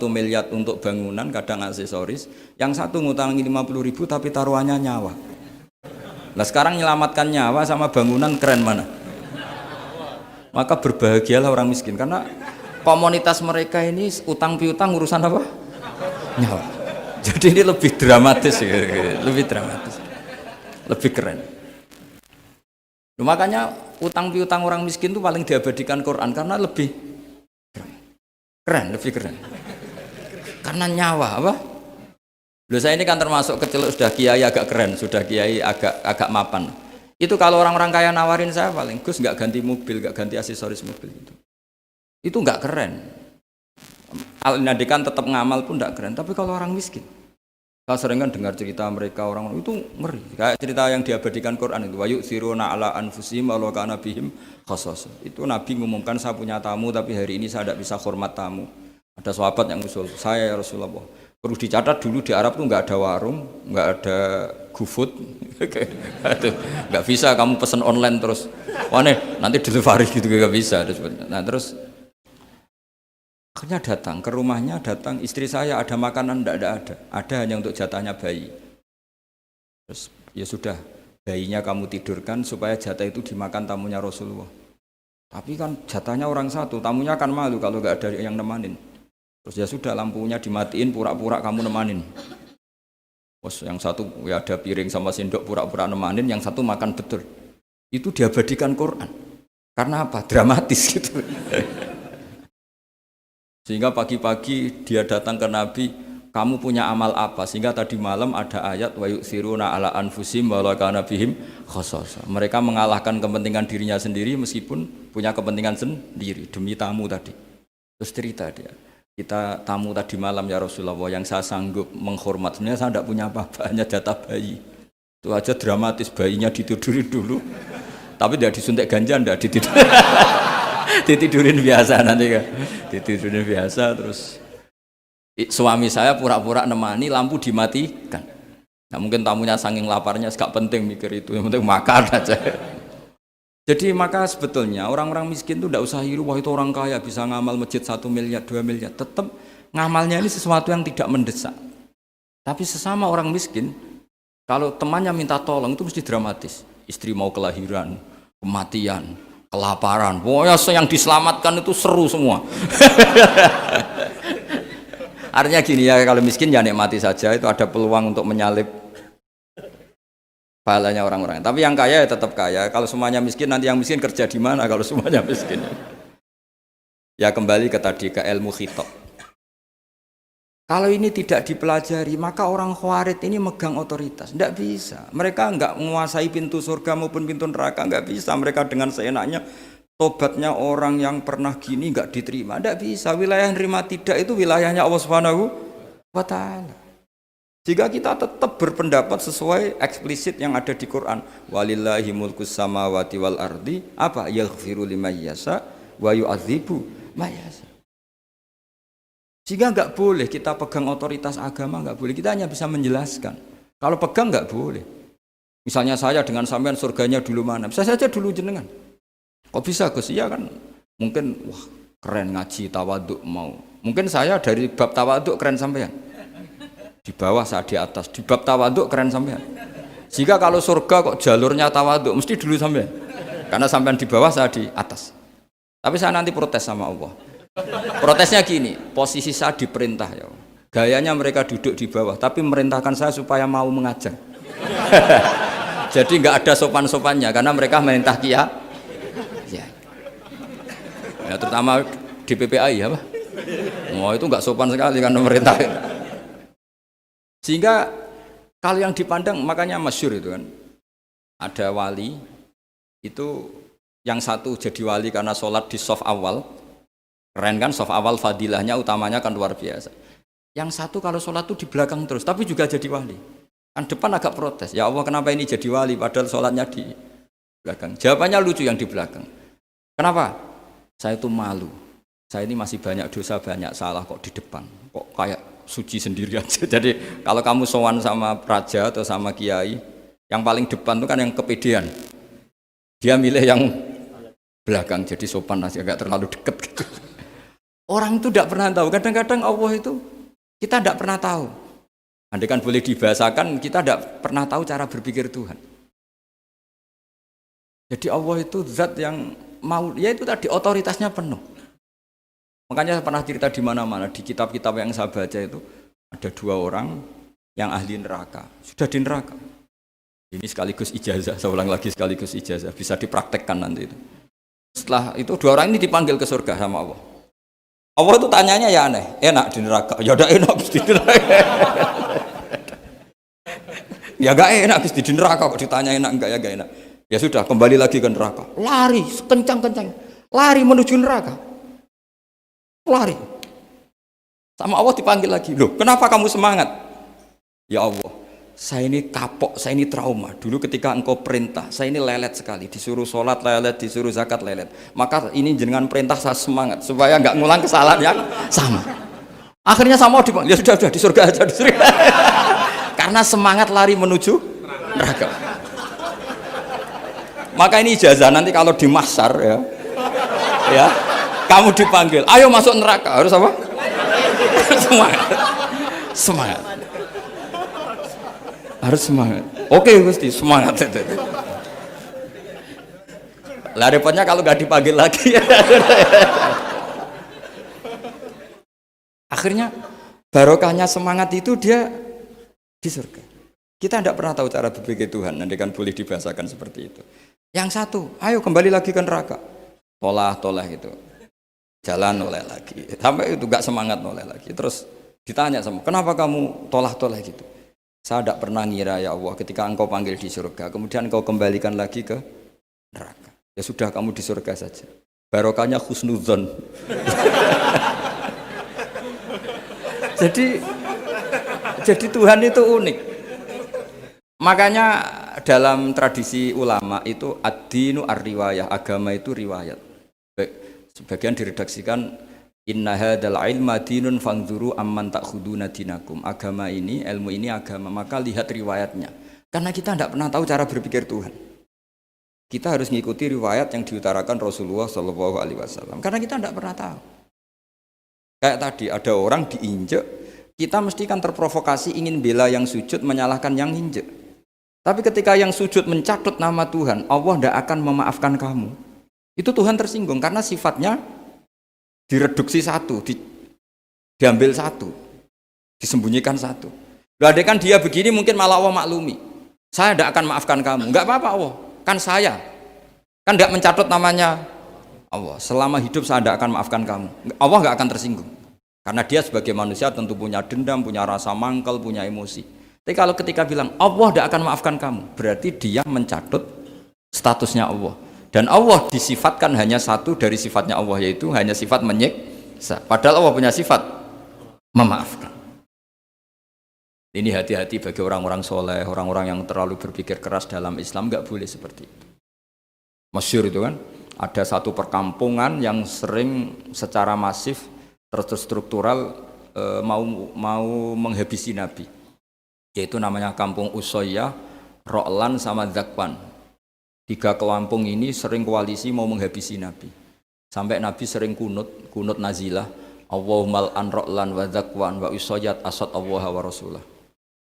miliar untuk bangunan, kadang aksesoris, yang satu ngutangi 50.000 tapi taruhannya nyawa. Nah sekarang menyelamatkan nyawa sama bangunan keren mana? Maka berbahagialah orang miskin karena komunitas mereka ini utang piutang urusan apa? Nyawa. Jadi ini lebih dramatis, lebih dramatis, lebih keren. Makanya utang piutang orang miskin itu paling diabadikan Quran karena lebih keren, lebih keren. Karena nyawa apa? Loh saya ini kan termasuk kecil sudah kiai agak keren, sudah kiai agak mapan. Itu kalau orang-orang kaya nawarin saya paling Gus nggak ganti mobil, nggak ganti aksesoris mobil itu. Itu nggak keren. Al-Nadikan tetap ngamal pun nggak keren. Tapi kalau orang miskin, saya sering kan dengar cerita mereka orang itu ngeri. Kayak cerita yang diabadikan Quran itu, wa yu'thiruna ala anfusihim walau kana bihim khassasah. Itu Nabi mengumumkan saya punya tamu tapi hari ini saya tidak bisa hormat tamu. Ada sahabat yang usul, saya ya Rasulullah. Perlu dicatat dulu di Arab tuh nggak ada warung, nggak ada GoFood, nggak bisa kamu pesen online terus. Wah nanti delivery gitu nggak bisa. Nah terus akhirnya datang ke rumahnya, datang istri saya ada makanan ada hanya untuk jatahnya bayi. Terus ya sudah bayinya kamu tidurkan supaya jatah itu dimakan tamunya Rasulullah. Tapi kan jatahnya orang satu, tamunya kan malu kalau nggak ada yang nemanin. Terus ya sudah lampunya dimatiin pura-pura kamu nemanin. Bos yang satu ya ada piring sama sendok pura-pura nemanin, yang satu makan betul. Itu diabadikan Quran. Karena apa? Dramatis gitu. Sehingga pagi-pagi dia datang ke Nabi, kamu punya amal apa? Sehingga tadi malam ada ayat wa yu'thiruna ala anfusihim walau kana bihim khassasah. Mereka mengalahkan kepentingan dirinya sendiri meskipun punya kepentingan sendiri demi tamu tadi. Terus cerita dia, kita tamu tadi malam ya Rasulullah, yang saya sanggup menghormat sebenarnya saya tidak punya apa-apa, hanya jatah bayi. Itu aja dramatis, bayinya ditidurin dulu. Tapi tidak disuntik ganja, tidak ditidurin. Ditidurin biasa nanti kan. Ditidurin biasa terus suami saya pura-pura nemani, lampu dimatikan. Nah, mungkin tamunya saking laparnya gak penting mikir itu, yang penting makan aja. Jadi maka sebetulnya orang-orang miskin itu tidak usah iri, wah itu orang kaya bisa ngamal masjid 1 miliar, 2 miliar. Tetap ngamalnya ini sesuatu yang tidak mendesak. Tapi sesama orang miskin, kalau temannya minta tolong itu mesti dramatis. Istri mau kelahiran, kematian, kelaparan. Pokoknya yang diselamatkan itu seru semua. Artinya gini ya, kalau miskin ya nikmati saja, itu ada peluang untuk menyalip pahalanya orang-orang. Tapi yang kaya ya tetap kaya. Kalau semuanya miskin, nanti yang miskin kerja di mana kalau semuanya miskin? Ya kembali ke tadi, ke ilmu khitab. Kalau ini tidak dipelajari, maka orang khawarij ini megang otoritas. Tidak bisa. Mereka enggak menguasai pintu surga maupun pintu neraka. Enggak bisa. Mereka dengan seenaknya, tobatnya orang yang pernah gini enggak diterima. Tidak bisa. Wilayah yang nerima tidak itu wilayahnya Allah Subhanahu wa Ta'ala. Jika kita tetap berpendapat sesuai eksplisit yang ada di Quran, walillahi mulkus samawati wal ardi, apa? Yaghfiru liman yasha wa yu'adzibu man yasha. Jika enggak boleh kita pegang otoritas agama, enggak boleh, kita hanya bisa menjelaskan. Kalau pegang enggak boleh. Misalnya saya dengan sampean surganya dulu mana? Bisa saja dulu jenengan. Kok bisa Gus? Iya kan? Mungkin wah keren ngaji tawaduk mau. Mungkin saya dari bab tawaduk keren sampean. Di bawah saya di atas, di bab tawaduk keren sampean. Jika kalau surga kok jalurnya tawaduk, mesti dulu sampean. Karena sampean di bawah, saya di atas. Tapi saya nanti protes sama Allah. Protesnya gini, posisi saya diperintah ya. Gayanya mereka duduk di bawah, tapi merintahkan saya supaya mau mengajar. Jadi nggak ada sopan-sopannya, karena mereka merintah ya. Ya terutama di PPI ya Pak. Oh itu nggak sopan sekali karena merintah. Sehingga kalau yang dipandang, makanya masyhur itu kan, ada wali itu yang satu jadi wali karena sholat di shaf awal, keren kan, shaf awal fadilahnya utamanya kan luar biasa. Yang satu kalau sholat itu di belakang terus, tapi juga jadi wali. Kan depan agak protes, ya Allah kenapa ini jadi wali padahal sholatnya di belakang. Jawabannya lucu yang di belakang. Kenapa? Saya itu malu, saya ini masih banyak dosa, banyak salah kok di depan, kok kayak suci sendiri aja. Jadi kalau kamu sowan sama raja atau sama kiai, yang paling depan itu kan yang kepedean. Dia milih yang belakang, jadi sopan aja, agak terlalu deket gitu. Orang itu tidak pernah tahu. Kadang-kadang Allah itu kita tidak pernah tahu. Andai kan boleh dibahasakan, kita tidak pernah tahu cara berpikir Tuhan. Jadi Allah itu zat yang mau, ya itu tadi otoritasnya penuh. Makanya saya pernah cerita di mana-mana, di kitab-kitab yang saya baca itu ada 2 orang yang ahli neraka, sudah di neraka. Ini sekaligus ijazah, saya ulang lagi sekaligus ijazah, bisa dipraktekkan nanti itu. Setelah itu 2 orang ini dipanggil ke surga sama Allah. Allah itu tanyanya ya aneh, enak di neraka, ya udah enak di neraka. Ya gak enak di neraka kok ditanya enak enggak, ya gak enak. Ya sudah, kembali lagi ke neraka. Lari kencang-kencang, lari menuju neraka. Lari. Sama Allah dipanggil lagi. Loh, kenapa kamu semangat? Ya Allah, saya ini kapok, saya ini trauma. Dulu ketika engkau perintah, saya ini lelet sekali. Disuruh sholat lelet, disuruh zakat lelet. Maka ini dengan perintah saya semangat supaya nggak ngulang kesalahan yang sama. Akhirnya sama Allah dipanggil. Ya sudah di surga aja, di surga. Karena semangat lari menuju neraka. Maka ini ijazah nanti kalau di mahsyar ya, kamu dipanggil, ayo masuk neraka, harus apa? Semangat. Harus semangat. Oke Gusti, semangat. Lah repotnya kalau nggak dipanggil lagi. Akhirnya barokahnya semangat itu dia di surga. Kita tidak pernah tahu cara berpikir Tuhan, nanti kan boleh dibahasakan seperti itu. Yang satu, ayo kembali lagi ke neraka. Tolah itu. Jalan noleh lagi. Sampai itu gak semangat noleh lagi. Terus ditanya sama, kenapa kamu tolah gitu? Saya tidak pernah ngira ya Allah ketika engkau panggil di surga, kemudian engkau kembalikan lagi ke neraka. Ya sudah, kamu di surga saja. Barokahnya husnudzon. Jadi Tuhan itu unik. Makanya dalam tradisi ulama itu ad-dinu ar-riwayah, agama itu riwayat. Sebagian diredaksikan inna hadzal ilma dinun fanzuru amman ta'khuduna dinakum. Agama ini, ilmu ini agama, maka lihat riwayatnya. Karena kita tidak pernah tahu cara berpikir Tuhan. Kita harus mengikuti riwayat yang diutarakan Rasulullah SAW. Karena kita tidak pernah tahu. Kayak tadi ada orang diinjek, kita mesti kan terprovokasi ingin bela yang sujud menyalahkan yang injek. Tapi ketika yang sujud mencatut nama Tuhan, Allah tidak akan memaafkan kamu. Itu Tuhan tersinggung karena sifatnya direduksi satu, diambil satu, disembunyikan satu. Berarti kan dia begini mungkin malah Allah maklumi. Saya tidak akan maafkan kamu. Enggak apa-apa Allah, kan saya. Kan tidak mencatut namanya Allah. Selama hidup saya tidak akan maafkan kamu. Allah enggak akan tersinggung. Karena dia sebagai manusia tentu punya dendam, punya rasa mangkel, punya emosi. Tapi kalau ketika bilang Allah tidak akan maafkan kamu, berarti dia mencatut statusnya Allah. Dan Allah disifatkan hanya satu dari sifatnya Allah, yaitu hanya sifat menyiksa. Padahal Allah punya sifat memaafkan. Ini hati-hati bagi orang-orang soleh, orang-orang yang terlalu berpikir keras dalam Islam, nggak boleh seperti itu. Masyhur itu kan, ada satu perkampungan yang sering secara masif terstruktural mau menghabisi Nabi. Yaitu namanya kampung Usoyyah, Ro'lan sama Zakwan. 3 kampung ini sering koalisi mau menghabisi Nabi. Sampai Nabi sering kunut nazilah, Allahumma an Ro'lan wa Zakwan wa Usoyyat asad Allah wa Rasulah.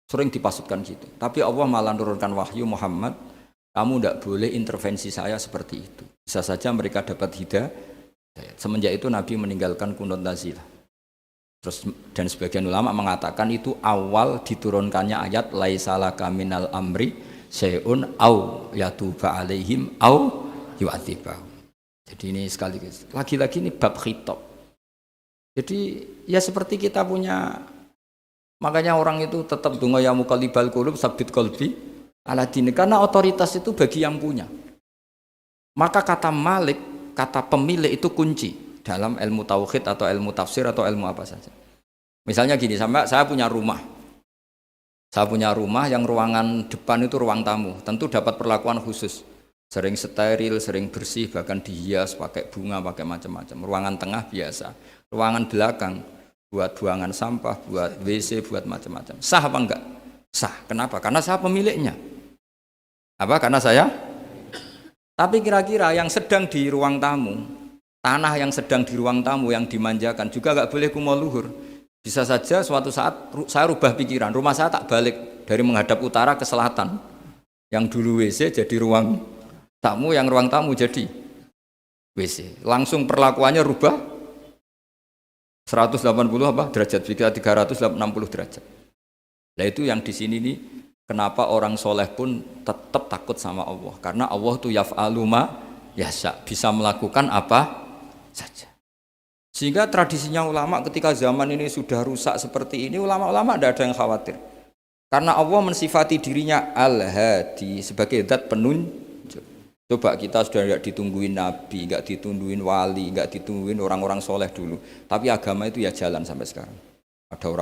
Sering dipasutkan gitu. Tapi Allah malah menurunkan wahyu, Muhammad, kamu tidak boleh intervensi saya seperti itu. Bisa saja mereka dapat hidayah. Semenjak itu Nabi meninggalkan kunut nazilah. Terus, dan sebagian ulama mengatakan itu awal diturunkannya ayat laisalaka minal amri syai'un au yatuba alaihim au yu'adzibahum. Jadi ini sekaligus lagi-lagi ini bab khitab. Jadi ya seperti kita punya, makanya orang itu tetap donga ya muqallibal qulub tsabbit qalbi ala dinik, karena otoritas itu bagi yang punya. Maka kata malik, kata pemilik itu kunci dalam ilmu tauhid atau ilmu tafsir atau ilmu apa saja. Misalnya gini, saya punya rumah. Saya punya rumah yang ruangan depan itu ruang tamu, tentu dapat perlakuan khusus. Sering steril, sering bersih, bahkan dihias pakai bunga, pakai macam-macam. Ruangan tengah biasa. Ruangan belakang buat buangan sampah, buat WC, buat macam-macam. Sah apa enggak? Sah. Kenapa? Karena saya pemiliknya. Apa? Karena saya. Tapi kira-kira yang sedang di ruang tamu tanah yang sedang di ruang tamu yang dimanjakan juga nggak boleh kumo luhur. Bisa saja suatu saat saya rubah pikiran, rumah saya tak balik dari menghadap utara ke selatan. Yang dulu WC jadi ruang tamu, yang ruang tamu jadi WC. Langsung perlakuannya rubah 180 derajat, 360 derajat. Nah itu yang di sini nih, kenapa orang soleh pun tetap takut sama Allah, karena Allah itu yaf'alu ma yasha, bisa melakukan apa saja. Sehingga tradisinya ulama ketika zaman ini sudah rusak seperti ini, ulama-ulama tidak ada yang khawatir. Karena Allah mensifati dirinya Al-Hadi sebagai zat penunjuk. Coba kita sudah tidak ditungguin Nabi, nggak ditungguin wali, nggak ditungguin orang-orang soleh dulu. Tapi agama itu ya jalan sampai sekarang. Ada orang